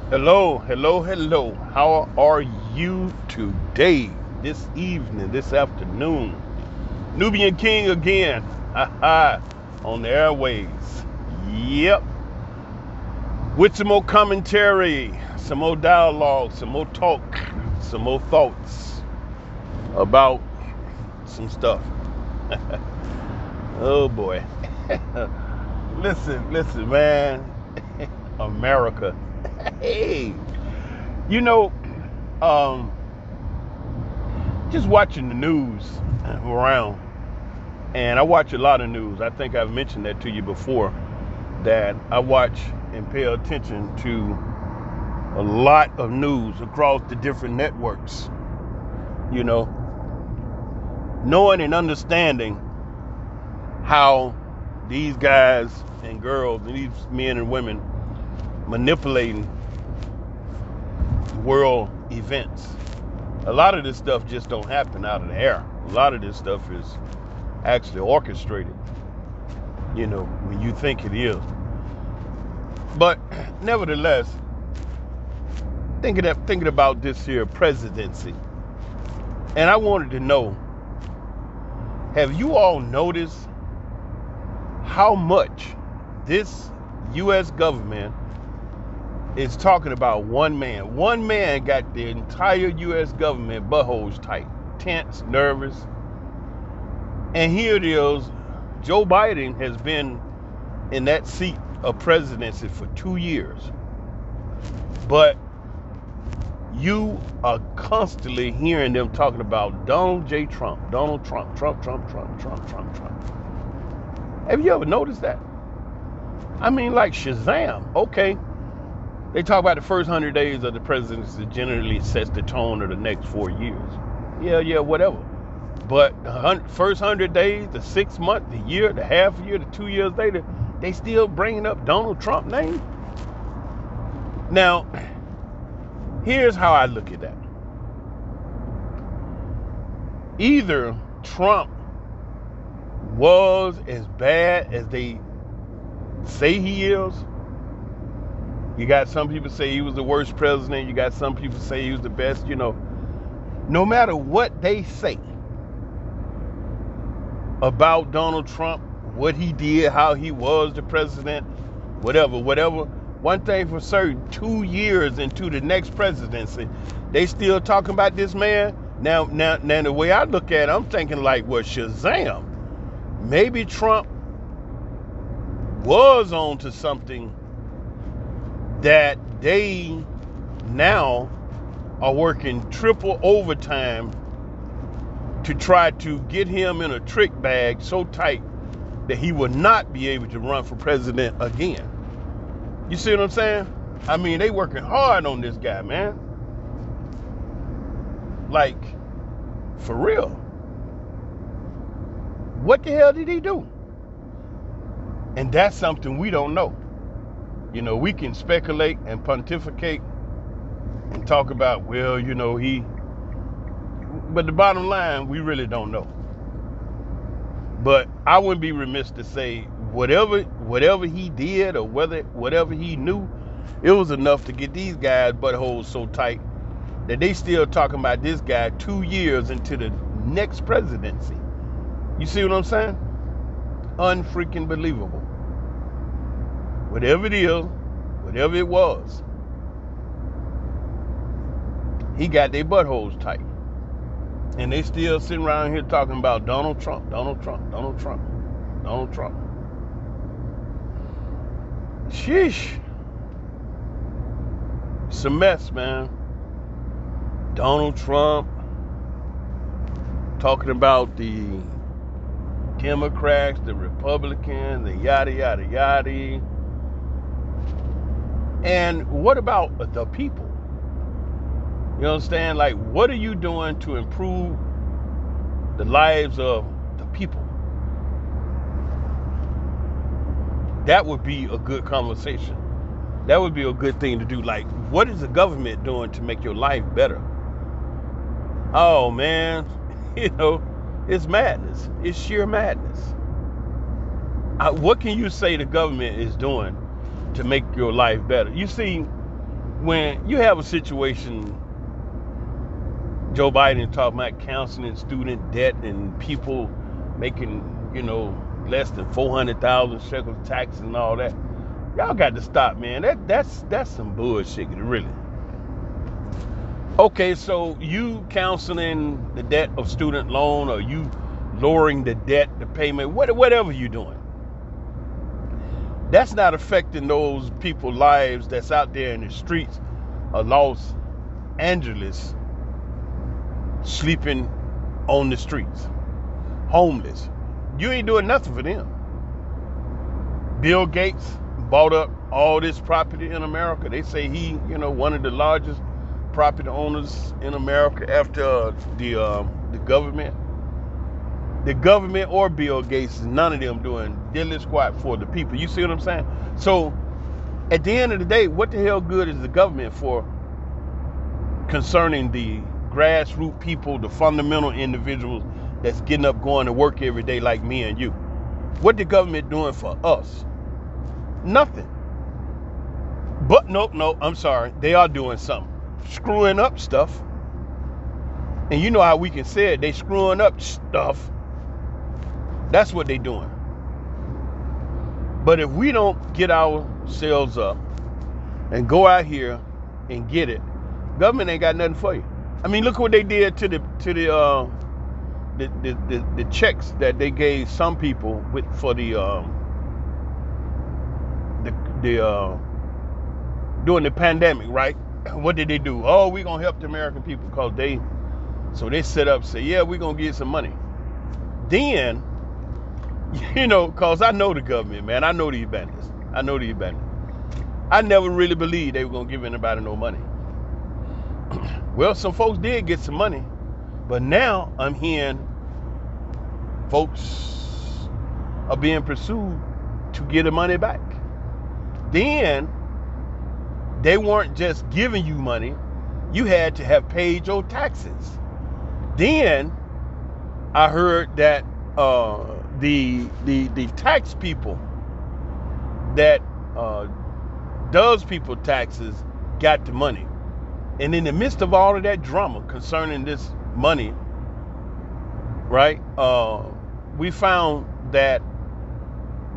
Hello, hello, hello. How are you today, this evening, this afternoon? Nubian King again, haha, on the airways. Yep, with some more commentary, some more dialogue, some more talk, some more thoughts about some stuff. Oh boy. Listen, man. America. Hey, you know, um, just watching the news around, and I watch a lot of news. I think I've mentioned that to you before, that I watch and pay attention to a lot of news across the different networks. You know, knowing and understanding how these guys and girls and these men and women manipulating world events. A lot of this stuff just don't happen out of the air. A lot of this stuff is actually orchestrated, when you think it is. But nevertheless, thinking about this here presidency, and I wanted to know, have you all noticed how much this U.S. government is talking about one man? One man got the entire U.S. government buttholes tight, tense, nervous. And here it is, Joe Biden has been in that seat of presidency for 2 years. But you are constantly hearing them talking about Donald J. Trump, Donald Trump, Trump. Have you ever noticed that? I mean, like Shazam. Okay, they talk about the first 100 days of the presidency generally sets the tone of the next 4 years. Yeah, whatever. But the first 100 days, the 6 months, the year, the half year, the 2 years later, they still bringing up Donald Trump name. Now, here's how I look at that. Either Trump was as bad as they say he is. You got some people say he was the worst president. You got some people say he was the best. No matter what they say about Donald Trump, what he did, how he was the president, whatever. One thing for certain, 2 years into the next presidency, they still talking about this man. Now, the way I look at it, I'm thinking like, well, Shazam. Maybe Trump was on to something that they now are working triple overtime to try to get him in a trick bag so tight that he will not be able to run for president again. You see what I'm saying? I mean, they working hard on this guy, man. Like, for real. What the hell did he do? And that's something we don't know. We can speculate and pontificate and talk about, well, but the bottom line, we really don't know. But I wouldn't be remiss to say whatever he did or whatever he knew, it was enough to get these guys buttholes so tight that they still talking about this guy 2 years into the next presidency. You see what I'm saying? Unfreaking believable. Whatever it is, whatever it was, he got their buttholes tight. And they still sitting around here talking about Donald Trump. Sheesh. It's a mess, man. Donald Trump talking about the Democrats, the Republicans, the yada, yada, yada. And what about the people? You understand? Like, what are you doing to improve the lives of the people? That would be a good conversation. That would be a good thing to do. Like, what is the government doing to make your life better? Oh, man, it's madness. It's sheer madness. What can you say the government is doing to make your life better? You see, when you have a situation, Joe Biden talking about canceling student debt and people making, less than 400,000 shekels taxes and all that. Y'all got to stop, man. That's some bullshit, really. Okay, so you canceling the debt of student loan, or you lowering the debt, the payment, whatever you're doing, that's not affecting those people's lives that's out there in the streets of Los Angeles, sleeping on the streets, homeless. You ain't doing nothing for them. Bill Gates bought up all this property in America. They say he, one of the largest property owners in America after the government. The government or Bill Gates, none of them doing diddly squat for the people. You see what I'm saying? So at the end of the day, what the hell good is the government for concerning the grassroots people, the fundamental individuals that's getting up, going to work every day like me and you? What the government doing for us? Nothing. But no, I'm sorry. They are doing something. Screwing up stuff. And you know how we can say it. They screwing up stuff. That's what they doing. But if we don't get ourselves up and go out here and get it, government ain't got nothing for you. I mean, look what they did to the checks that they gave some people for during the pandemic, right? What did they do? Oh, we're gonna help the American people because they set up, say, yeah, we're gonna get some money. Then, cause I know the government, man. I know these bandits. I never really believed they were gonna give anybody no money. Well, some folks did get some money, but now I'm hearing folks are being pursued to get the money back. Then they weren't just giving you money, you had to have paid your taxes. Then I heard that the tax people that does people taxes got the money. And in the midst of all of that drama concerning this money, right, we found that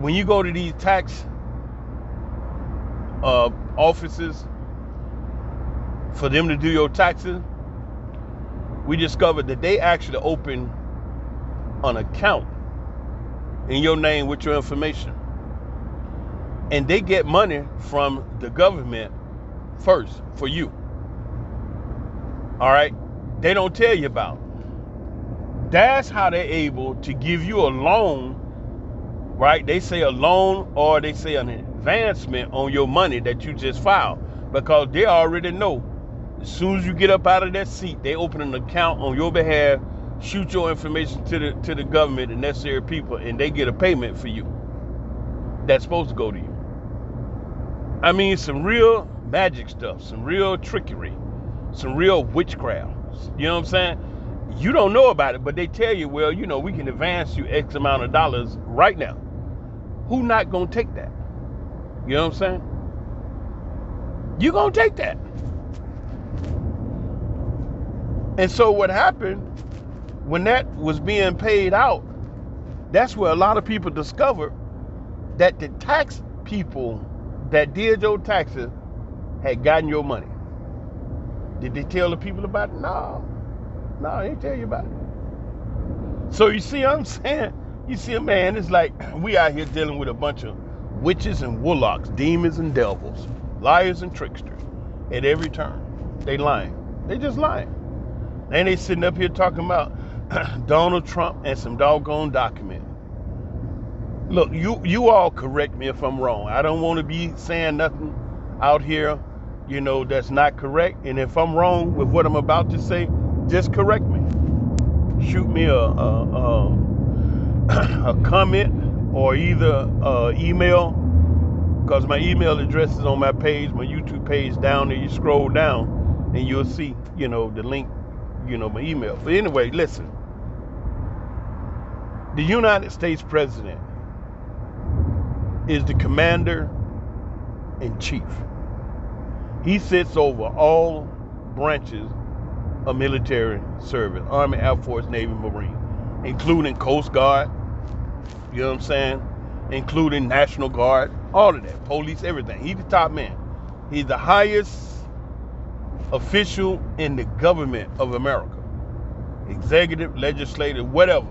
when you go to these tax offices for them to do your taxes, we discovered that they actually open an account in your name with your information. And they get money from the government first for you. All right? They don't tell you about it. That's how they're able to give you a loan, right? They say a loan, or they say an advancement on your money that you just filed, because they already know as soon as you get up out of that seat, they open an account on your behalf, shoot your information to the government, the necessary people, and they get a payment for you that's supposed to go to you. I mean, some real magic stuff, some real trickery, some real witchcraft. You know what I'm saying? You don't know about it, but they tell you, well, we can advance you X amount of dollars right now. Who not gonna take that? You know what I'm saying? You gonna take that. And so what happened when that was being paid out, that's where a lot of people discovered that the tax people that did your taxes had gotten your money. Did they tell the people about it? No, they didn't tell you about it. So you see what I'm saying? You see, man, it's like we out here dealing with a bunch of witches and warlocks, demons and devils, liars and tricksters at every turn. They lying. They just lying. And they sitting up here talking about Donald Trump and some doggone document. Look, you all correct me if I'm wrong. I don't want to be saying nothing out here, that's not correct. And if I'm wrong with what I'm about to say, just correct me. Shoot me a comment or either email, because my email address is on my page, my YouTube page down there. You scroll down and you'll see, the link, my email. But anyway, listen. The United States President is the commander in chief. He sits over all branches of military service, Army, Air Force, Navy, Marine, including Coast Guard, you know what I'm saying? Including National Guard, all of that, police, everything. He's the top man. He's the highest official in the government of America. Executive, legislative, whatever.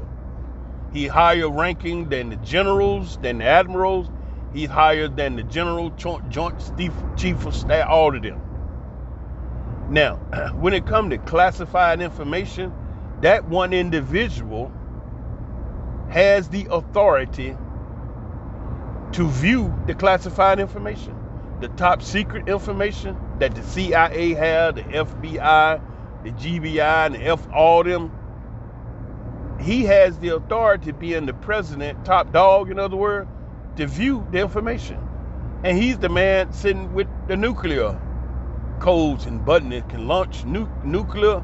He higher ranking than the generals, than the admirals. He's higher than the general, joint chief of staff, all of them. Now, when it comes to classified information, that one individual has the authority to view the classified information, the top secret information that the CIA had, the FBI, the GBI, and the all them. He has the authority, being the president, top dog, in other words, to view the information. And he's the man sitting with the nuclear codes and button that can launch nuclear,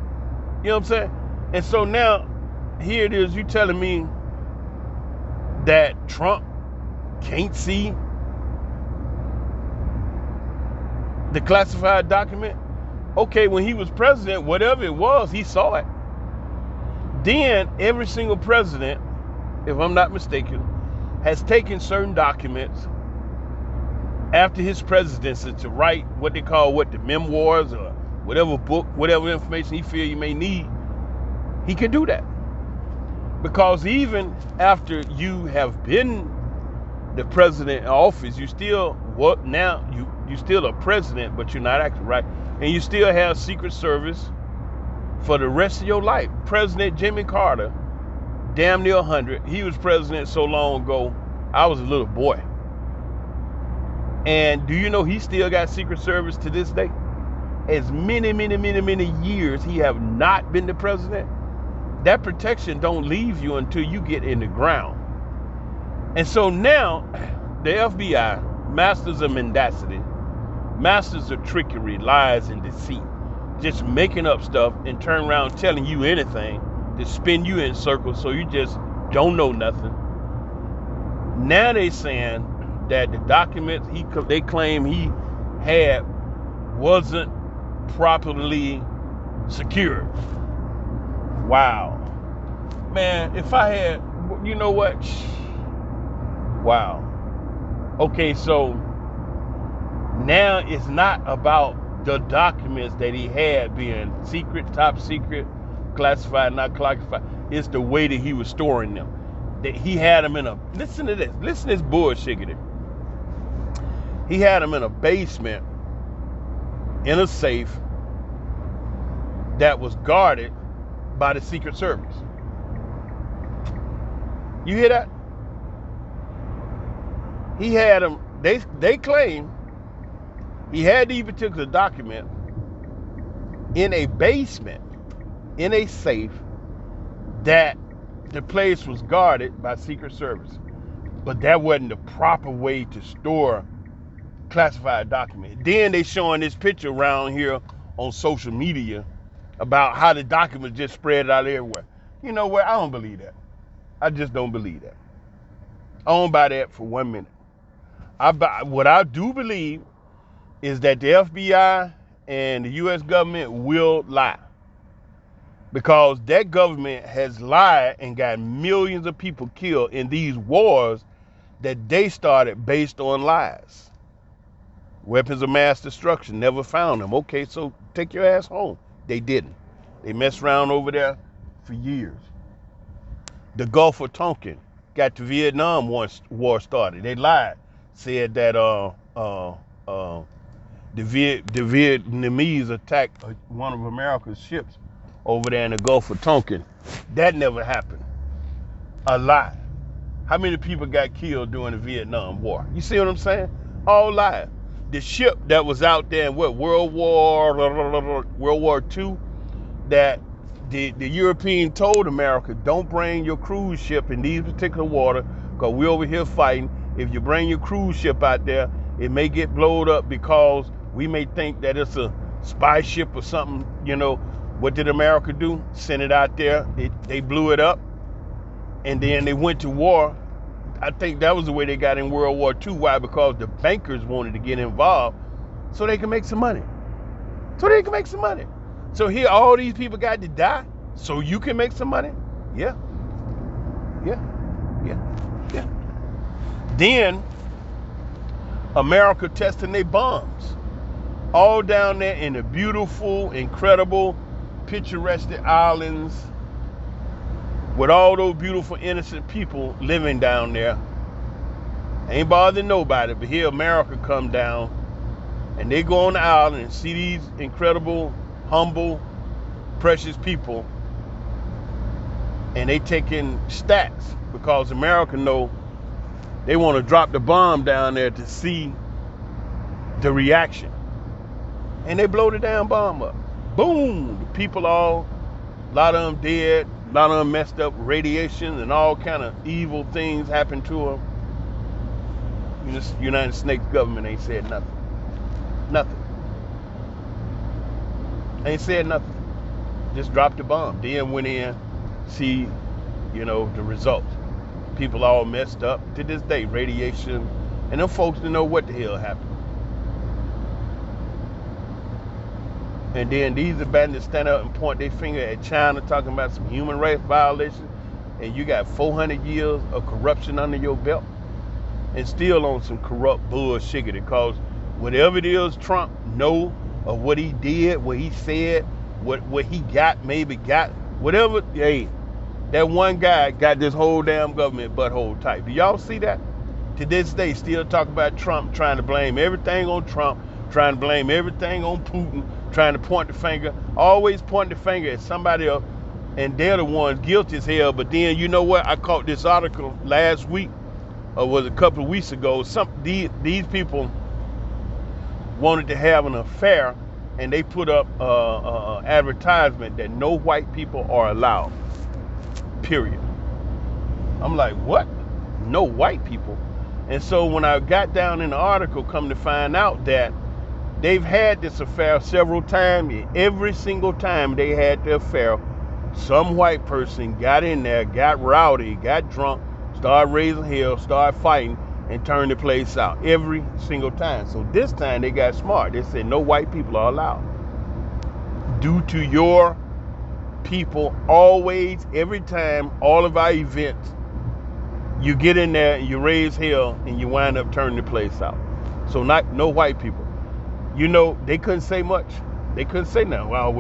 you know what I'm saying? And so now, here it is, you telling me that Trump can't see the classified document? Okay, when he was president, whatever it was, he saw it. Then every single president, if I'm not mistaken, has taken certain documents after his presidency to write what they call the memoirs or whatever book, whatever information he feel you may need. He can do that. Because even after you have been the president in office, you still you still a president, but you're not acting right. And you still have Secret Service for the rest of your life. President Jimmy Carter, damn near 100. He was president so long ago, I was a little boy. And do you know he still got Secret Service to this day? As many years he have not been the president, that protection don't leave you until you get in the ground. And so now, the FBI, masters of mendacity, masters of trickery, lies, and deceit, just making up stuff and turn around telling you anything to spin you in circles so you just don't know nothing. Now they saying that the documents they claim he had wasn't properly secured. Wow. Man, if I had, you know what? Wow. Okay, so now it's not about the documents that he had being secret, top secret, classified, not classified. It's the way that he was storing them. That he had them in listen to this bullshit. He had them in a basement, in a safe that was guarded by the Secret Service. You hear that? He had them, they claim he had these particular documents in a basement, in a safe, that the place was guarded by Secret Service. But that wasn't the proper way to store classified documents. Then they showing this picture around here on social media about how the documents just spread out everywhere. You know what? I don't believe that. I just don't believe that. I don't buy that for 1 minute. What I do believe is that the FBI and the U.S. government will lie. Because that government has lied and got millions of people killed in these wars that they started based on lies. Weapons of mass destruction, never found them. Okay, so take your ass home. They didn't. They messed around over there for years. The Gulf of Tonkin got the Vietnam War started. They lied, said that the Vietnamese attacked one of America's ships over there in the Gulf of Tonkin. That never happened. A lie. How many people got killed during the Vietnam War? You see what I'm saying? All lies. The ship that was out there in World War II, that the European told America, don't bring your cruise ship in these particular water, because we're over here fighting. If you bring your cruise ship out there, it may get blowed up because we may think that it's a spy ship or something. You know, what did America do? Send it out there. They blew it up, and then they went to war. I think that was the way they got in World War II. Why? Because the bankers wanted to get involved so they could make some money. so they can make some money. So here all these people got to die so you can make some money? Yeah, yeah, yeah, yeah. Then America testing their bombs all down there in the beautiful, incredible, picturesque islands with all those beautiful, innocent people living down there. Ain't bothering nobody, but here America come down and they go on the island and see these incredible, humble, precious people, and they taking stats because America know they want to drop the bomb down there to see the reaction. And they blow the damn bomb up. Boom! The people all, a lot of them dead, a lot of them messed up, radiation and all kind of evil things happened to them. The United States government ain't said nothing. Nothing. Ain't said nothing. Just dropped the bomb. Then went in, see, the result. People all messed up. To this day, radiation. And them folks didn't know what the hell happened. And then these bandits stand up and point their finger at China talking about some human rights violations. And you got 400 years of corruption under your belt. And still on some corrupt bullshit, because whatever it is Trump know of what he did, what he said, what he got, maybe got, whatever, hey, that one guy got this whole damn government butthole tight. Do y'all see that? To this day, still talk about Trump, trying to blame everything on Trump, trying to blame everything on Putin, trying to point the finger, always point the finger at somebody else, and they're the ones guilty as hell. But then, you know what? I caught this article last week, or was a couple of weeks ago. These people wanted to have an affair, and they put up advertisement that no white people are allowed. Period. I'm like, what? No white people? And so when I got down in the article, come to find out that they've had this affair several times. Every single time they had the affair, some white person got in there, got rowdy, got drunk, started raising hell, started fighting, and turned the place out every single time. So this time they got smart. They said no white people are allowed. Due to your people, always, every time, all of our events, you get in there and you raise hell and you wind up turning the place out. So no white people. They couldn't say much. They couldn't say nothing. Well,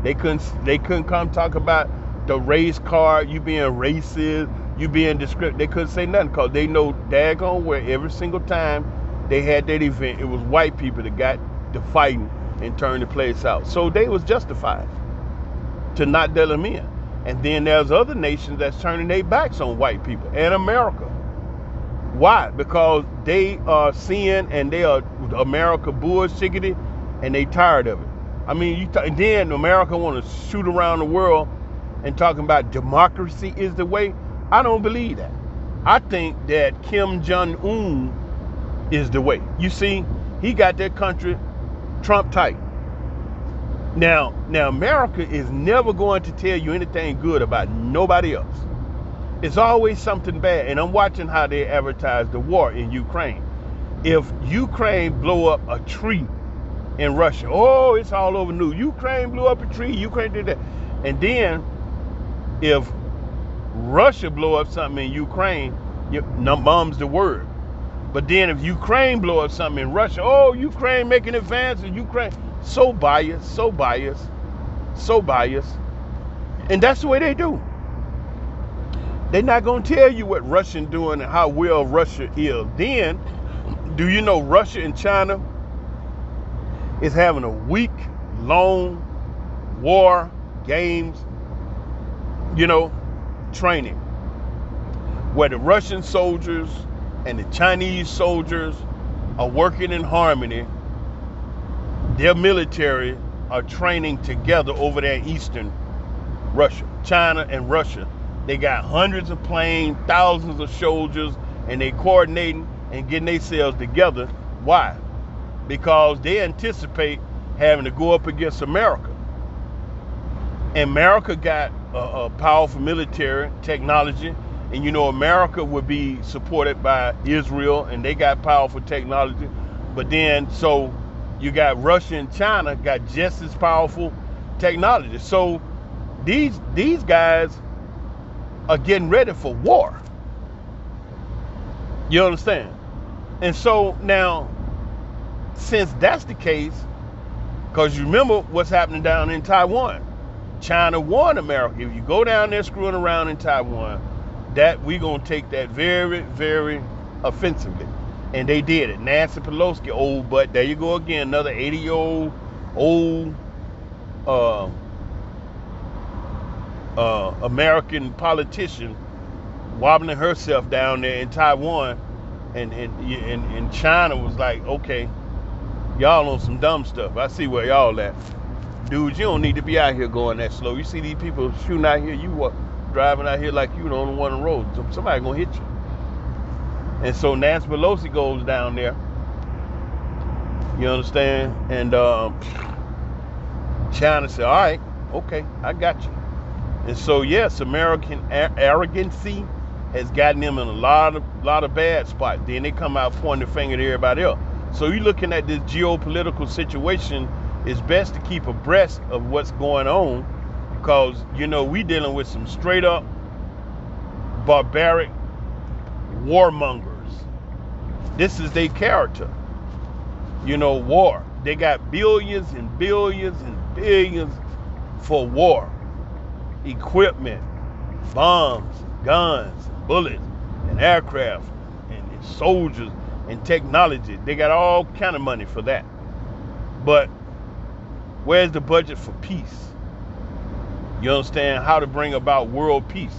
they couldn't come talk about the race card, you being racist, you being descriptive. They couldn't say nothing because they know daggone where every single time they had that event, it was white people that got the fighting and turned the place out. So they was justified to not let them in. And then there's other nations that's turning their backs on white people and America. Why? Because they are seeing and they are America bullshiggity and they tired of it. I mean, then America want to shoot around the world and talking about democracy is the way. I don't believe that. I think that Kim Jong-un is the way. You see, he got that country Trump tight. Now America is never going to tell you anything good about nobody else. It's always something bad. And I'm watching how they advertise the war in Ukraine. If Ukraine blow up a tree in Russia, oh, it's all over news. Ukraine blew up a tree, Ukraine did that. And then if Russia blow up something in Ukraine, bombs the word. But then if Ukraine blow up something in Russia, oh, Ukraine making advances, Ukraine. So biased, so biased, so biased. And that's the way they do. They're not going to tell you what Russian doing and how well Russia is. Then, do you know Russia and China is having a week-long war games, training, where the Russian soldiers and the Chinese soldiers are working in harmony. Their military are training together over there in eastern Russia. China and Russia, they got hundreds of planes, thousands of soldiers, and they coordinating and getting themselves together. Why? Because they anticipate having to go up against America. And America got a powerful military technology, and America would be supported by Israel, and they got powerful technology. But then, so You got Russia and China got just as powerful technology. So these guys are getting ready for war. You understand? And so now, since that's the case, because you remember what's happening down in Taiwan. China warned America, if you go down there screwing around in Taiwan, that we're going to take that very, very offensively. And they did it. Nancy Pelosi, old butt, there you go again, another 80-year-old old American politician wobbling herself down there in Taiwan. And China was like, okay, y'all on some dumb stuff. I see where y'all at. Dude, you don't need to be out here going that slow. You see these people shooting out here, you driving out here like you the only one on the road. Somebody gonna hit you. And so Nancy Pelosi goes down there. You understand? And China said, all right, okay, I got you. And so, yes, American arrogancy has gotten them in a lot of bad spots. Then they come out pointing the finger at everybody else. So you're looking at this geopolitical situation. It's best to keep abreast of what's going on, because, you know, we dealing with some straight up barbaric warmongers. This is their character. You know, war. They got billions and billions and billions for war. Equipment, bombs, guns, bullets, and aircraft, and soldiers, and technology. They got all kind of money for that. But where's the budget for peace? You understand? How to bring about world peace?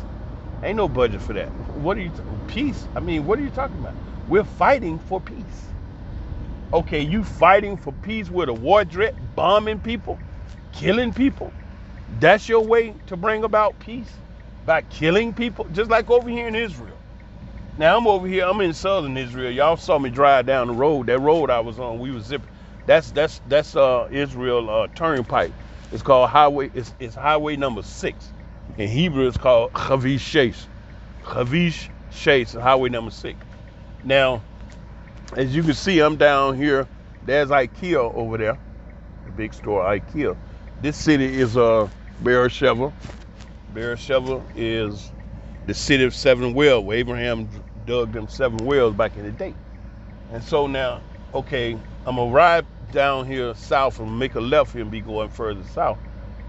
Ain't no budget for that. What are you peace? I mean, what are you talking about? We're fighting for peace. Okay, you fighting for peace with a war threat, bombing people, killing people? That's your way to bring about peace? By killing people? Just like over here in Israel. Now I'm over here, I'm in southern Israel. Y'all saw me drive down the road. That road I was on, we was zipping. That's Israel turnpike. It's called highway, it's highway number 6. In Hebrew it's called Chavish Sheish. Chavish Sheish, highway number 6. Now, as you can see, I'm down here. There's IKEA over there, the big store IKEA. This city is Beersheba. Beersheba is the city of 7 wells, where Abraham dug them 7 wells back in the day. And so now, okay, I'm gonna ride down here south and make a left here and be going further south.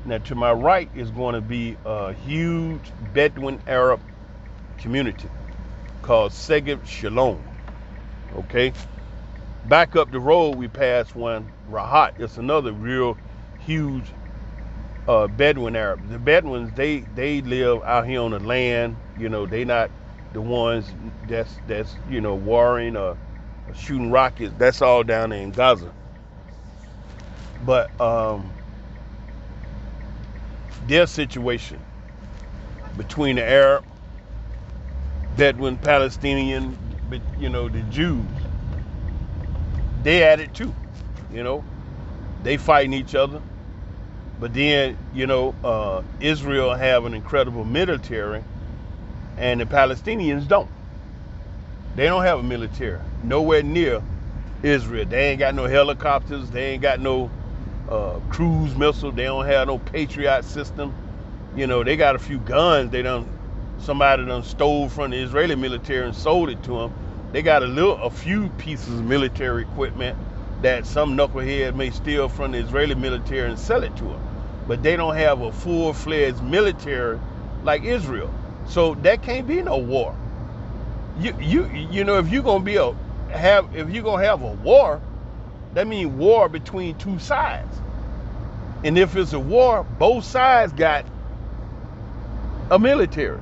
Now to my right is going to be a huge Bedouin Arab community called Seged Shalom. Okay, back up the road we passed one, Rahat. It's another real huge Bedouin Arab. The Bedouins, they live out here on the land. You know, they not the ones that's you know, warring or shooting rockets. That's all down there in Gaza. But their situation between the Arab, Bedouin, Palestinian, but you know, the Jews, they at it too. You know, they fighting each other. But then, you know, Israel have an incredible military, and the Palestinians don't. They don't have a military, nowhere near Israel. They ain't got no helicopters. They ain't got no cruise missile. They don't have no Patriot system. You know, they got a few guns. Somebody done stole from the Israeli military and sold it to them. They got a few pieces of military equipment that some knucklehead may steal from the Israeli military and sell it to them. But they don't have a full-fledged military like Israel. So that can't be no war. You know, if you're gonna have a war, that means war between two sides. And if it's a war, both sides got a military.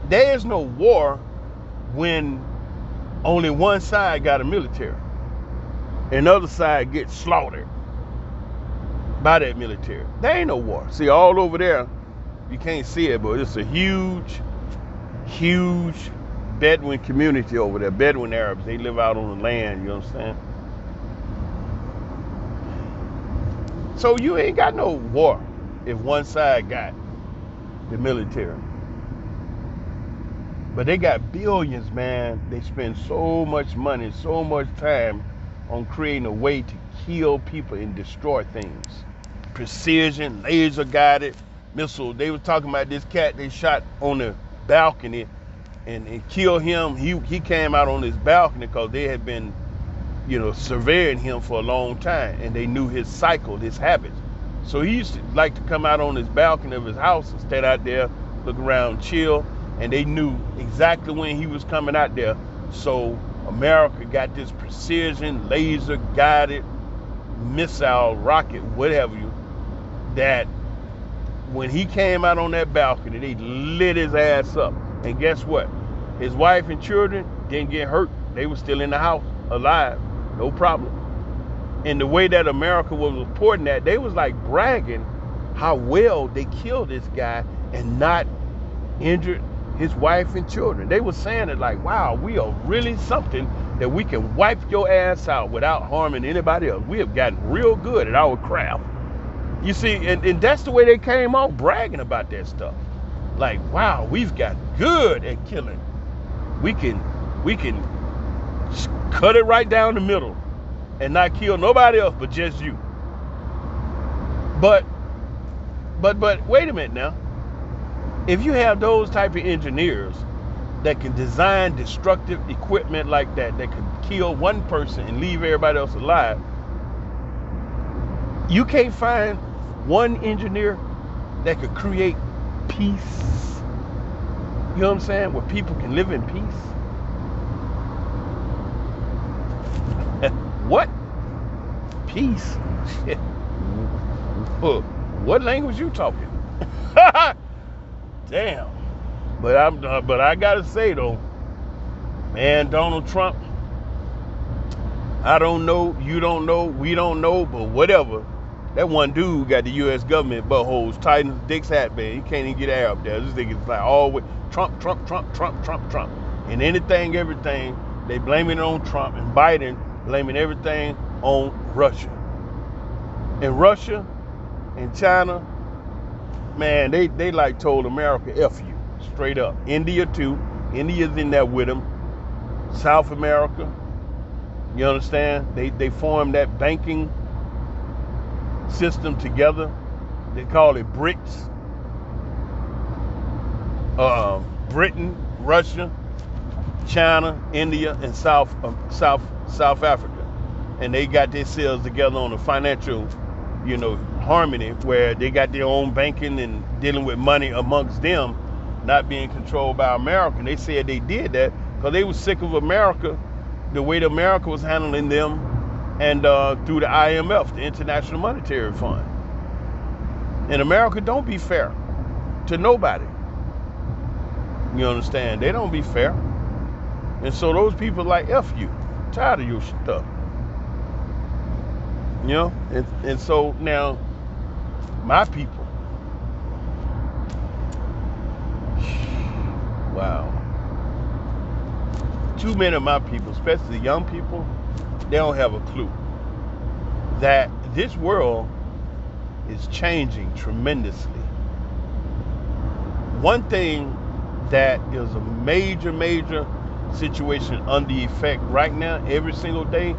There is no war when only one side got a military and the other side gets slaughtered by that military. There ain't no war. See, all over there, you can't see it, but it's a huge, huge Bedouin community over there. Bedouin Arabs, they live out on the land, you understand? So you ain't got no war if one side got the military. But they got billions, man. They spend so much money, so much time on creating a way to kill people and destroy things. Precision, laser guided missile. They were talking about this cat they shot on the balcony and killed him. He came out on his balcony because they had been, surveying him for a long time, and they knew his cycle, his habits. So he used to like to come out on his balcony of his house and stand out there, look around, chill, and they knew exactly when he was coming out there. So America got this precision, laser guided missile, rocket, whatever that when he came out on that balcony, they lit his ass up. And guess what? His wife and children didn't get hurt. They were still in the house, alive, no problem. And the way that America was reporting that, they was like bragging how well they killed this guy and not injured his wife and children. They were saying it like, wow, we are really something that we can wipe your ass out without harming anybody else. We have gotten real good at our craft. You see, and that's the way they came out bragging about that stuff. Like, wow, we've got good at killing. We can cut it right down the middle and not kill nobody else but just you. But wait a minute now. If you have those type of engineers that can design destructive equipment like that can kill one person and leave everybody else alive, you can't find one engineer that could create peace. You know what I'm saying? Where people can live in peace. What? Peace? What language you talking? Damn. But I gotta say though, man, Donald Trump, I don't know, you don't know, we don't know, but whatever. That one dude got the U.S. government buttholes tight as Dick's hat, man. He can't even get air up there. This thing is like always Trump. And anything, everything, they blaming it on Trump, and Biden blaming everything on Russia. And Russia and China, man, they like told America, F you, straight up. India too. India's in there with them. South America, you understand? They formed that banking system together. They call it BRICS. Britain, Russia, China, India, and South Africa. And they got themselves together on a financial, harmony where they got their own banking and dealing with money amongst them, not being controlled by America. And they said they did that because they were sick of America, the way that America was handling them, and through the IMF, the International Monetary Fund. And America don't be fair to nobody. You understand? They don't be fair. And so those people like, F you, tired of your stuff. And so now, my people, wow. Too many of my people, especially the young people, they don't have a clue that this world is changing tremendously. One thing that is a major situation under effect right now, every single day,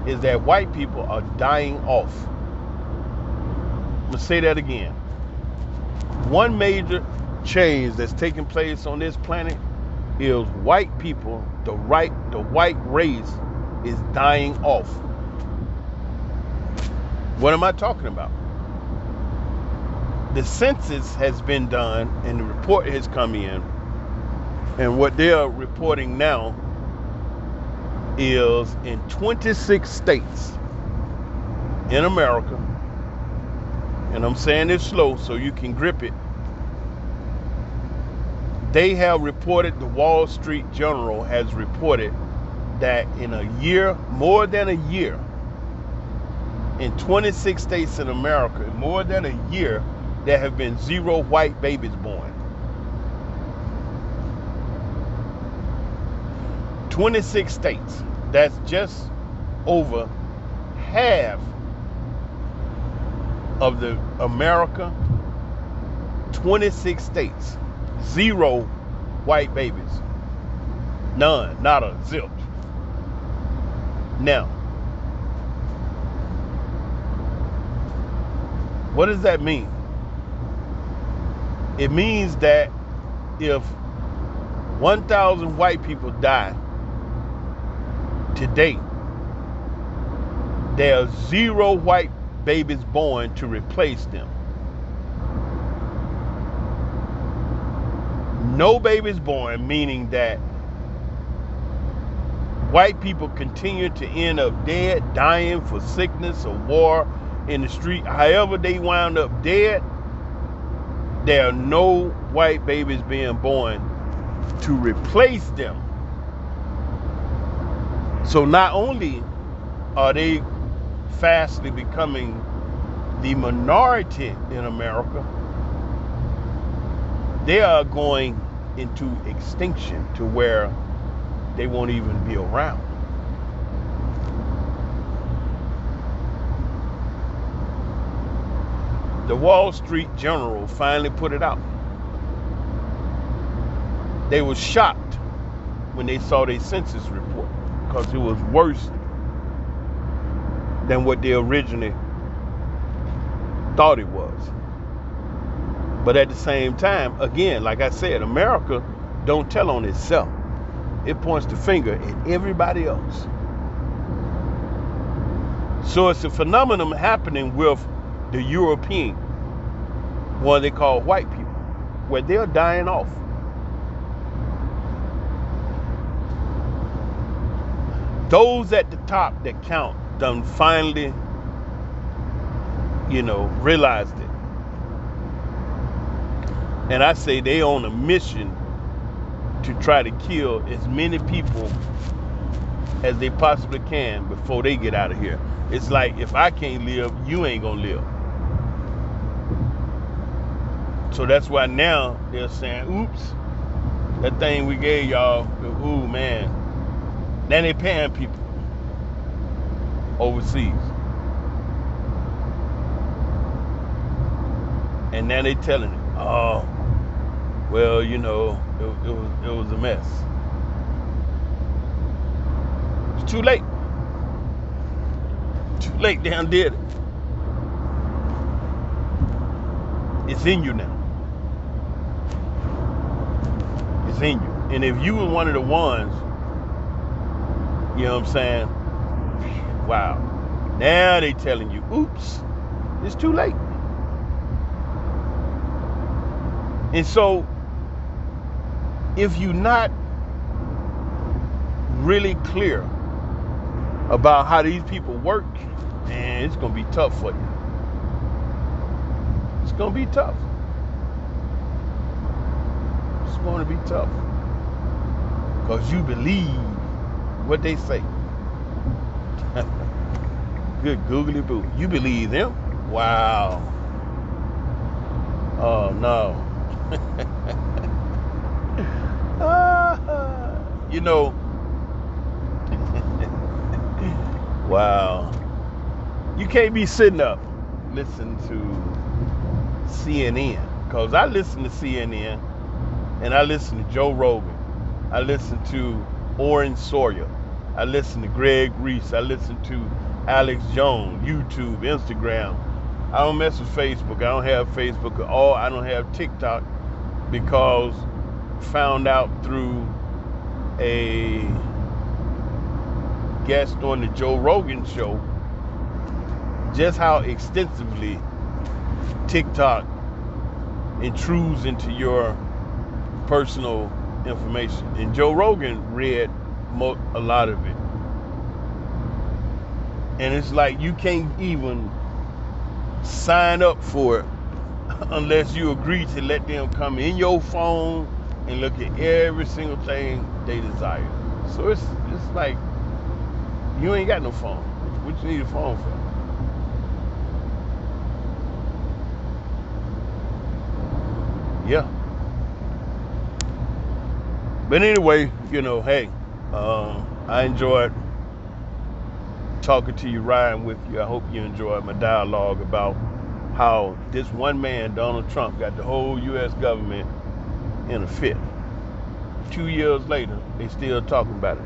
is that white people are dying off. I'm gonna say that again. One major change that's taking place on this planet is white people, the white race is dying off. What am I talking about? The census has been done and the report has come in, and what they are reporting now is in 26 states in America, and I'm saying this slow so you can grip it. They have reported, the Wall Street Journal has reported that in a year, more than a year, in 26 states in America, in more than a year, there have been 0 white babies born. 26 states. That's just over half of the America. 26 states. 0 white babies. None. Not a zilch. Now, What does that mean? It means that if 1,000 white people die today, there are 0 white babies born to replace them. No babies born, meaning that white people continue to end up dead, dying for sickness or war in the street. However they wound up dead, there are no white babies being born to replace them. So not only are they fastly becoming the minority in America, they are going into extinction to where they won't even be around. The Wall Street Journal finally put it out. They were shocked when they saw their census report because it was worse than what they originally thought it was. But at the same time, again, like I said, America don't tell on itself. It points the finger at everybody else. So it's a phenomenon happening with the European, what they call white people, where they're dying off. Those at the top that count done finally, realized it. And I say they on a mission to try to kill as many people as they possibly can before they get out of here. It's like, if I can't live, you ain't gonna live. So that's why now they're saying, oops, that thing we gave y'all, ooh man. Now they paying people overseas. And now they telling it, oh, well, it was a mess. It's too late. Too late, they done did it. It's in you now. It's in you. And if you were one of the ones, you know what I'm saying? Wow. Now they telling you, oops, it's too late. And so, if you're not really clear about how these people work, man, it's going to be tough for you. It's going to be tough. It's going to be tough. Because you believe what they say. Good googly boo. You believe them? Wow. Oh, no. Wow. You can't be sitting up listening to CNN, because I listen to CNN and I listen to Joe Rogan. I listen to Oren Sawyer. I listen to Greg Reese. I listen to Alex Jones, YouTube, Instagram. I don't mess with Facebook. I don't have Facebook at all. I don't have TikTok, because found out through a guest on the Joe Rogan show just how extensively TikTok intrudes into your personal information. And Joe Rogan read a lot of it. And it's like you can't even sign up for it unless you agree to let them come in your phone and look at every single thing they desire. So it's like you ain't got no phone. What you need a phone for? Yeah. But anyway, hey, I enjoyed talking to you, riding with you. I hope you enjoyed my dialogue about how this one man, Donald Trump, got the whole U.S. government in a fit. 2 years later, they still talking about it.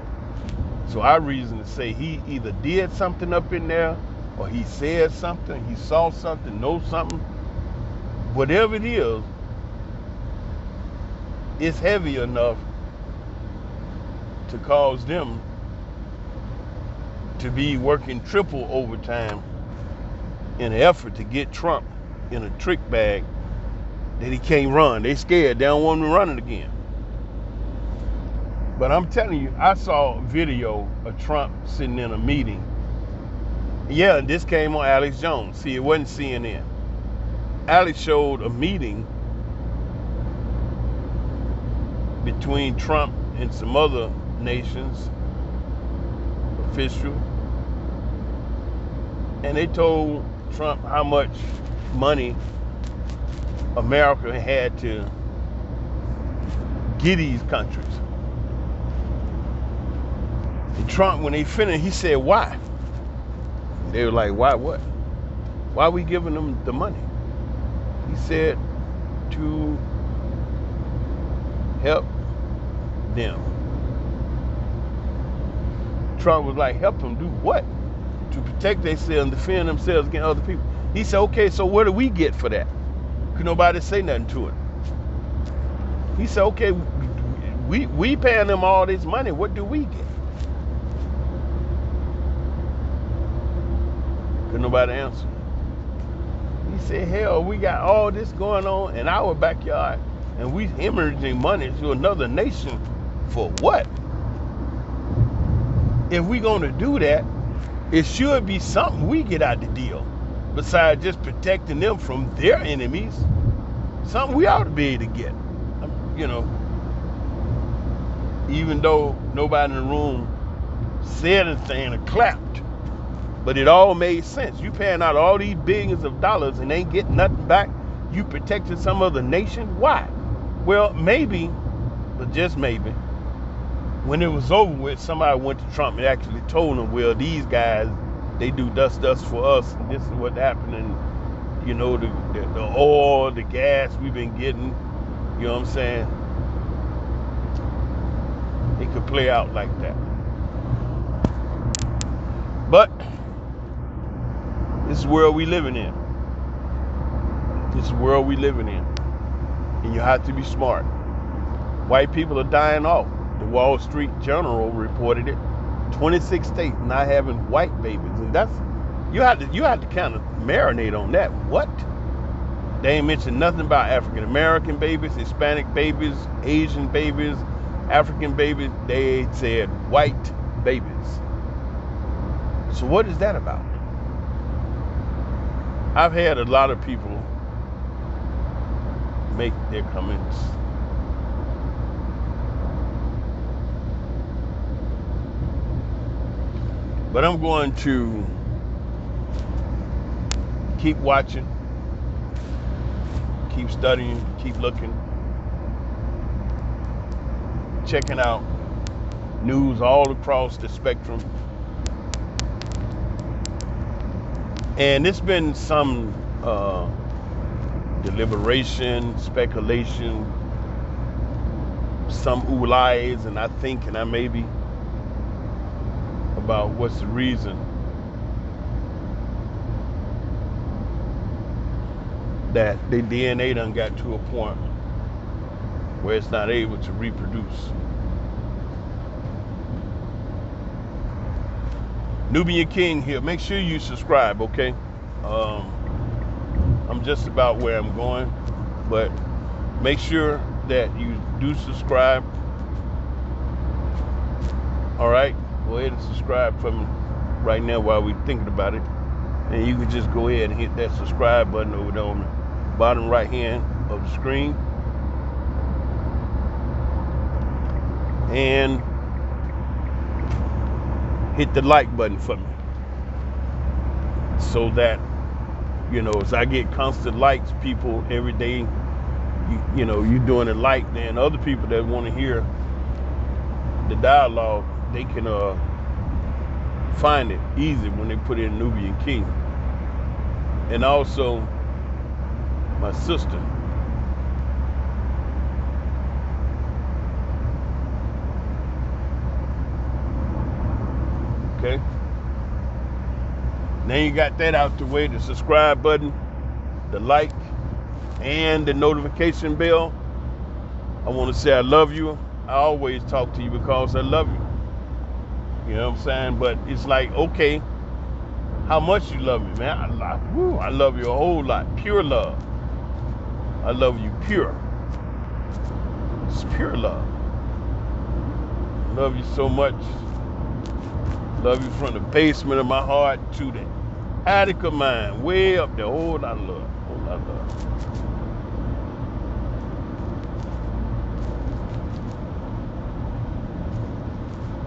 So our reason to say he either did something up in there or he said something, he saw something, knows something, whatever it is, it's heavy enough to cause them to be working triple overtime in an effort to get Trump in a trick bag that he can't run. They scared. They don't want him to run it again. But I'm telling you, I saw a video of Trump sitting in a meeting. Yeah, and this came on Alex Jones. See, it wasn't CNN. Alex showed a meeting between Trump and some other nations official, and they told Trump how much money America had to give these countries. And Trump, when they finished, he said, why? They were like, why what? Why are we giving them the money? He said, to help them. Trump was like, help them do what? To protect themselves and defend themselves against other people. He said, okay, so what do we get for that? Could nobody say nothing to it. He said, okay, we paying them all this money. What do we get? Could nobody answer. He said, hell, we got all this going on in our backyard, and we hemorrhaging money to another nation for what? If we gonna do that, it should be something we get out the deal, besides just protecting them from their enemies. Something we ought to be able to get. You know, even though nobody in the room said anything or clapped, but it all made sense. You paying out all these billions of dollars and ain't getting nothing back. You protected some other nation. Why? Well, maybe, but just maybe, when it was over with, somebody went to Trump and actually told him, well, these guys, they do dust for us, and this is what happened, and you know, the oil, the gas we've been getting, you know what I'm saying? It could play out like that. But this is the world we living in. This is the world we living in. And you have to be smart. White people are dying off. The Wall Street Journal reported it. 26 states not having white babies. And that's, you have to kind of marinate on that. What? They ain't mentioned nothing about African American babies, Hispanic babies, Asian babies, African babies. They said white babies. So what is that about? I've had a lot of people make their comments. But I'm going to keep watching, keep studying, keep looking, checking out news all across the spectrum. And it's been some deliberation, speculation, some lies, and I think, and I maybe, about what's the reason that the DNA done got to a point where it's not able to reproduce. Nubian King here. Make sure you subscribe, okay? I'm just about where I'm going, but make sure that you do subscribe. All right? Go ahead and subscribe for me right now while we're thinking about it. And you can just go ahead and hit that subscribe button over there on the bottom right hand of the screen. And hit the like button for me, so that, you know, as I get constant likes, people every day, you know, you doing a like, then other people that want to hear the dialogue, they can find it easy when they put in Nubian King. And also my sister, okay? Now you got that out the way, the subscribe button, the like, and the notification bell. I want to say I love you. I always talk to you because I love you. You know what I'm saying? But it's like, okay, how much you love me, man? I love you a whole lot. Pure love. I love you pure. It's pure love. Love you so much. Love you from the basement of my heart to the attic of mine. Way up there. Whole lot of love. Whole lot of love.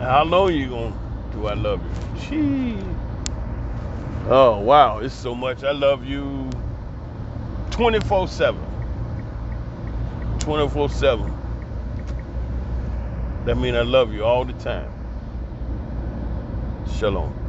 How long you gonna do I love you? Gee. Oh wow, it's so much. I love you 24/7. 24/7. That means I love you all the time. Shalom.